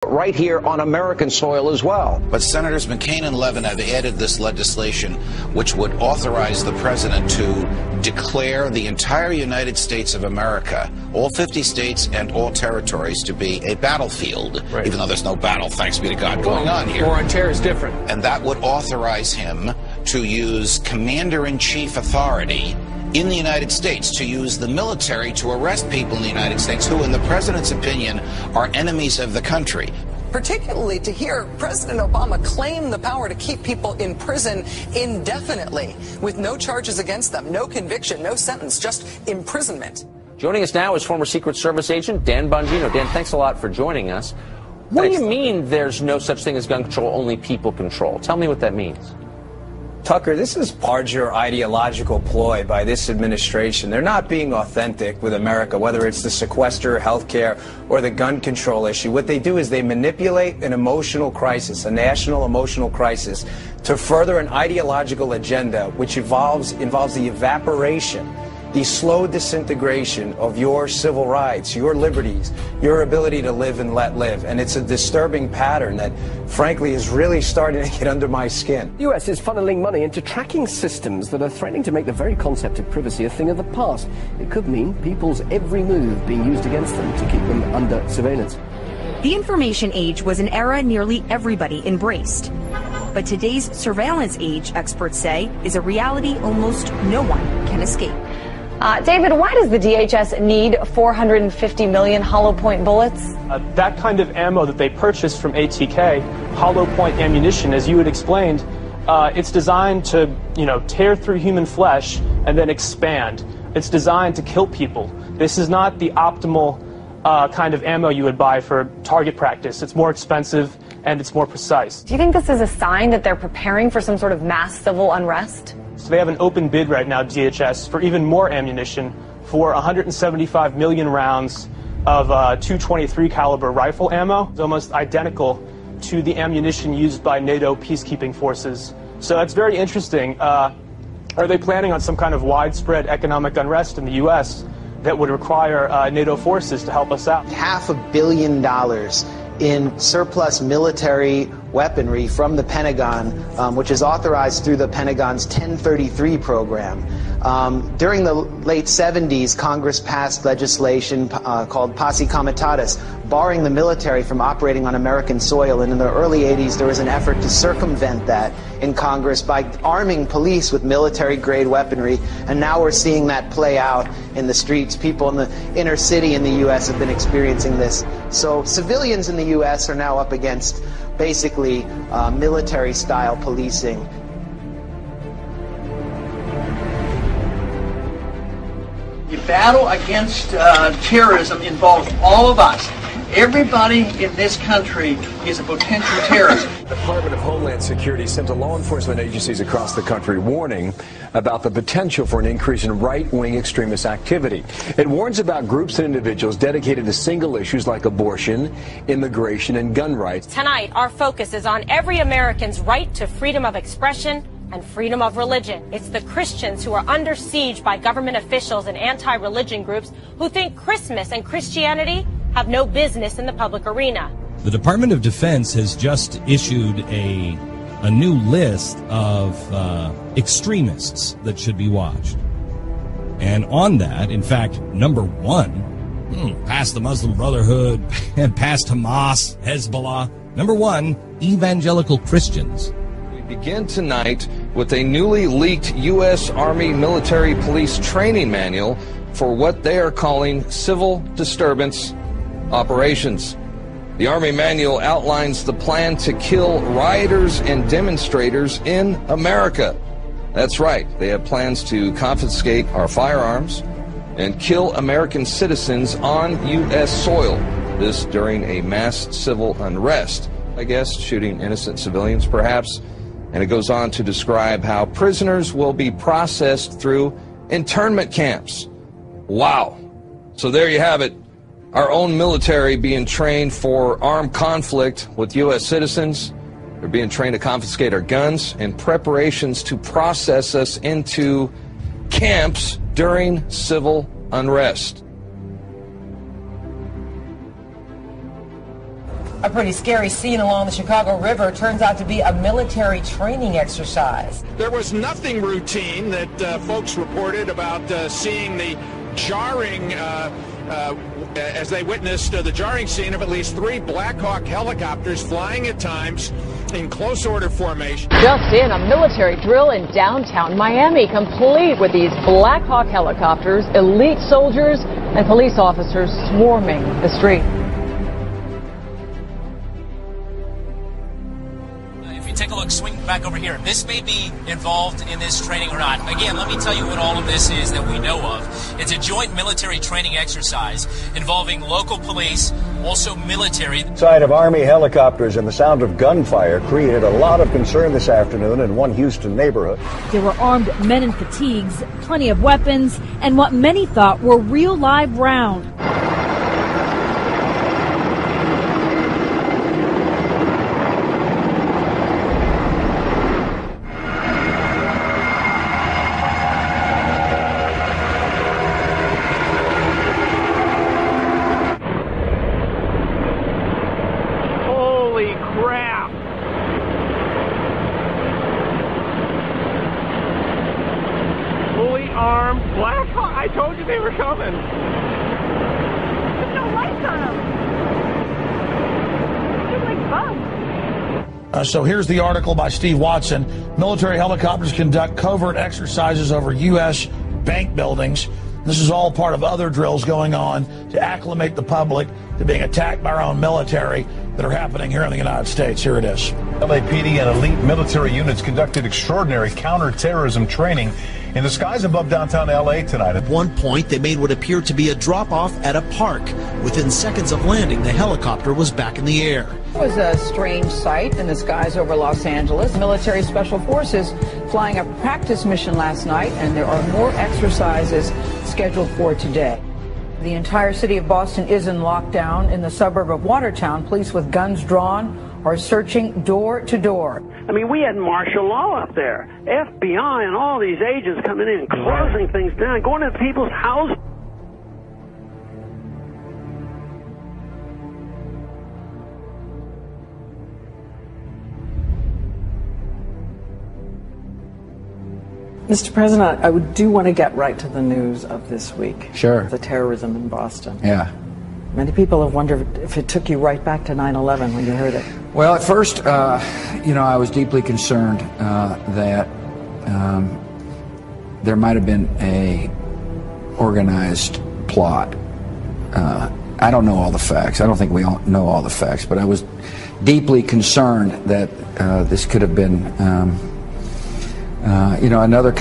right here on American soil as well. But Senators McCain and Levin have added this legislation which would authorize the president to declare the entire United States of America, all 50 states and all territories, to be a battlefield, right, even though there's no battle, thanks be to God, going on here. War on terror is different. And that would authorize him to use commander-in-chief authority in the United States, to use the military to arrest people in the United States who, in the president's opinion, are enemies of the country. Particularly to hear President Obama claim the power to keep people in prison indefinitely with no charges against them, no conviction, no sentence, just imprisonment. Joining us now is former Secret Service agent Dan Bongino. Dan, thanks a lot for joining us. What do you mean there's no such thing as gun control, only people control? Tell me what that means. Tucker, this is larger ideological ploy by this administration. They're not being authentic with America, whether it's the sequester, health care, or the gun control issue. What they do is they manipulate an emotional crisis, a national emotional crisis, to further an ideological agenda which involves the evaporation, the slow disintegration of your civil rights, your liberties, your ability to live and let live. And it's a disturbing pattern that, frankly, is really starting to get under my skin. The US is funneling money into tracking systems that are threatening to make the very concept of privacy a thing of the past. It could mean people's every move being used against them to keep them under surveillance. The information age was an era nearly everybody embraced. But today's surveillance age, experts say, is a reality almost no one can escape. David, why does the DHS need 450 million hollow point bullets? That kind of ammo that they purchased from ATK, hollow point ammunition, as you had explained, it's designed to, tear through human flesh and then expand. It's designed to kill people. This is not the optimal kind of ammo you would buy for target practice. It's more expensive and it's more precise. Do you think this is a sign that they're preparing for some sort of mass civil unrest? So they have an open bid right now, DHS, for even more ammunition, for 175 million rounds of .223 caliber rifle ammo. It's almost identical to the ammunition used by NATO peacekeeping forces. So that's very interesting. Are they planning on some kind of widespread economic unrest in the U.S. that would require NATO forces to help us out? $500 million in surplus military weaponry from the Pentagon, which is authorized through the Pentagon's 1033 program. During the late 70s, Congress passed legislation called Posse Comitatus, barring the military from operating on American soil. And in the early 80s, there was an effort to circumvent that in Congress by arming police with military-grade weaponry. And now we're seeing that play out in the streets. People in the inner city in the U.S. have been experiencing this. So civilians in the U.S. are now up against basically military-style policing. The battle against terrorism involves all of us. Everybody in this country is a potential terrorist. The Department of Homeland Security sent to law enforcement agencies across the country warning about the potential for an increase in right-wing extremist activity. It warns about groups and individuals dedicated to single issues like abortion, immigration, and gun rights. Tonight, our focus is on every American's right to freedom of expression and freedom of religion. It's the Christians who are under siege by government officials and anti-religion groups who think Christmas and Christianity have no business in the public arena. The Department of Defense has just issued a new list of extremists that should be watched. And on that, in fact, number one, past the Muslim Brotherhood, and past Hamas, Hezbollah, number one, evangelical Christians. We begin tonight with a newly leaked U.S. Army military police training manual for what they are calling civil disturbance operations. The Army manual outlines the plan to kill rioters and demonstrators in America. That's right, they have plans to confiscate our firearms and kill American citizens on U.S. soil. This during a mass civil unrest, I guess, shooting innocent civilians perhaps. And it goes on to describe how prisoners will be processed through internment camps. Wow. So there you have it. Our own military being trained for armed conflict with U.S. citizens. They're being trained to confiscate our guns in preparations to process us into camps during civil unrest. A pretty scary scene along the Chicago River turns out to be a military training exercise. There was nothing routine that folks reported about seeing the jarring, as they witnessed the jarring scene of at least 3 Black Hawk helicopters flying at times in close order formation. Just in, a military drill in downtown Miami, complete with these Black Hawk helicopters, elite soldiers, and police officers swarming the street. Take a look, swing back over here. This may be involved in this training or not. Again, let me tell you what all of this is that we know of. It's a joint military training exercise involving local police, also military. Sight of Army helicopters and the sound of gunfire created a lot of concern this afternoon in one Houston neighborhood. There were armed men in fatigues, plenty of weapons, and what many thought were real live rounds. I told you they were coming. There's no lights on them. They're like bugs. So here's the article by Steve Watson. Military helicopters conduct covert exercises over U.S. bank buildings. This is all part of other drills going on to acclimate the public to being attacked by our own military that are happening here in the United States. Here it is. LAPD and elite military units conducted extraordinary counterterrorism training in the skies above downtown LA tonight. At one point, they made what appeared to be a drop-off at a park. Within seconds of landing, the helicopter was back in the air. It was a strange sight in the skies over Los Angeles. Military Special Forces flying a practice mission last night, and there are more exercises scheduled for today. The entire city of Boston is in lockdown. In the suburb of Watertown, police with guns drawn are searching door to door. I mean, we had martial law up there. FBI and all these agents coming in, closing things down, going to people's houses. Mr. President, I do want to get right to the news of this week. Sure. The terrorism in Boston. Yeah. Many people have wondered if it took you right back to 9/11 when you heard it. Well, at first, I was deeply concerned that there might have been a organized plot. I don't know all the facts. I don't think we all know all the facts, but I was deeply concerned that this could have been, another